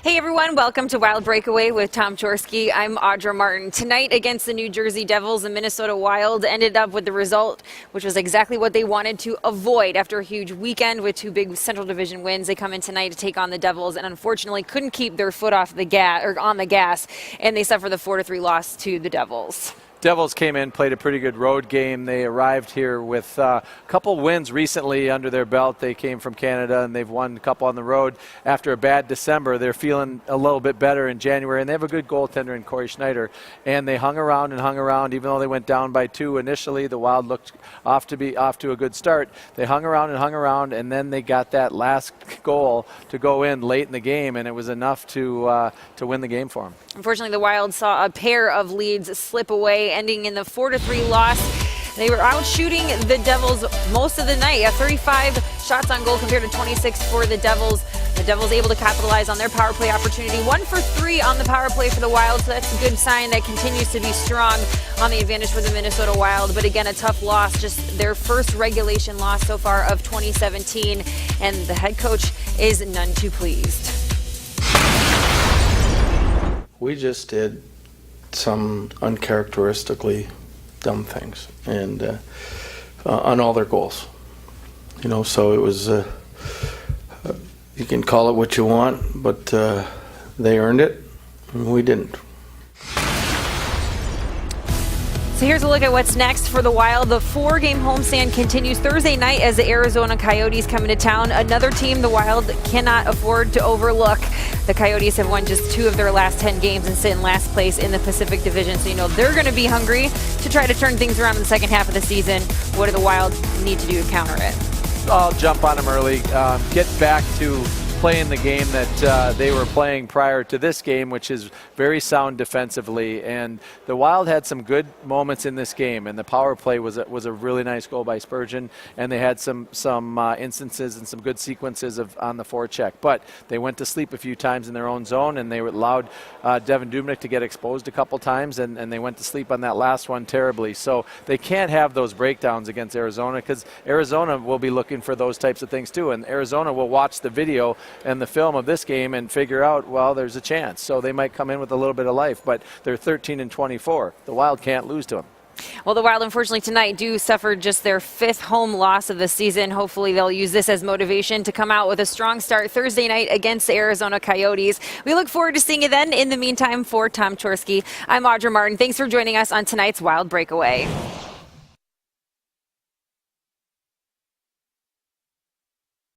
Hey everyone, welcome to Wild Breakaway with Tom Chorske. I'm Audra Martin. Tonight against the New Jersey Devils, the Minnesota Wild ended up with the result, which was exactly what they wanted to avoid. After a huge weekend with two big Central Division wins, they come in tonight to take on the Devils and unfortunately couldn't keep their foot off the gas or on the gas, and they suffer the 4-3 loss to the Devils. Devils came in, played a pretty good road game. They arrived here with a couple wins recently under their belt. They came from Canada, and they've won a couple on the road. After a bad December, they're feeling a little bit better in January, and they have a good goaltender in Corey Schneider. And they hung around, even though they went down by 2 initially. The Wild looked off to a good start. They hung around, and then they got that last goal to go in late in the game, and it was enough to win the game for them. Unfortunately, the Wild saw a pair of leads slip away, ending in the 4-3 loss. They were out shooting the Devils most of the night. 35 shots on goal compared to 26 for the Devils. The Devils able to capitalize on their power play opportunity. 1 for 3 on the power play for the Wild, so that's a good sign that continues to be strong on the advantage for the Minnesota Wild. But again, a tough loss, just their first regulation loss so far of 2017, and the head coach is none too pleased. We just did some uncharacteristically dumb things, and on all their goals. So it was, you can call it what you want, but they earned it, and we didn't. So here's a look at what's next for the Wild. The 4-game homestand continues Thursday night as the Arizona Coyotes come into town. Another team the Wild cannot afford to overlook. The Coyotes have won just 2 of their last 10 games and sit in last place in the Pacific Division. So they're going to be hungry to try to turn things around in the second half of the season. What do the Wild need to do to counter it? I'll jump on them early. Get back to playing the game that they were playing prior to this game, which is very sound defensively. And the Wild had some good moments in this game, and the power play was a really nice goal by Spurgeon, and they had some instances and some good sequences on the forecheck. But they went to sleep a few times in their own zone, and they allowed Devin Dubnyk to get exposed a couple times, and they went to sleep on that last one terribly. So they can't have those breakdowns against Arizona, because Arizona will be looking for those types of things too, and Arizona will watch the video and the film of this game and figure out, well, there's a chance. So they might come in with a little bit of life, but they're 13-24. The Wild can't lose to them. Well, the Wild, unfortunately, tonight do suffer just their 5th home loss of the season. Hopefully, they'll use this as motivation to come out with a strong start Thursday night against the Arizona Coyotes. We look forward to seeing you then. In the meantime, for Tom Chorske, I'm Audra Martin. Thanks for joining us on tonight's Wild Breakaway.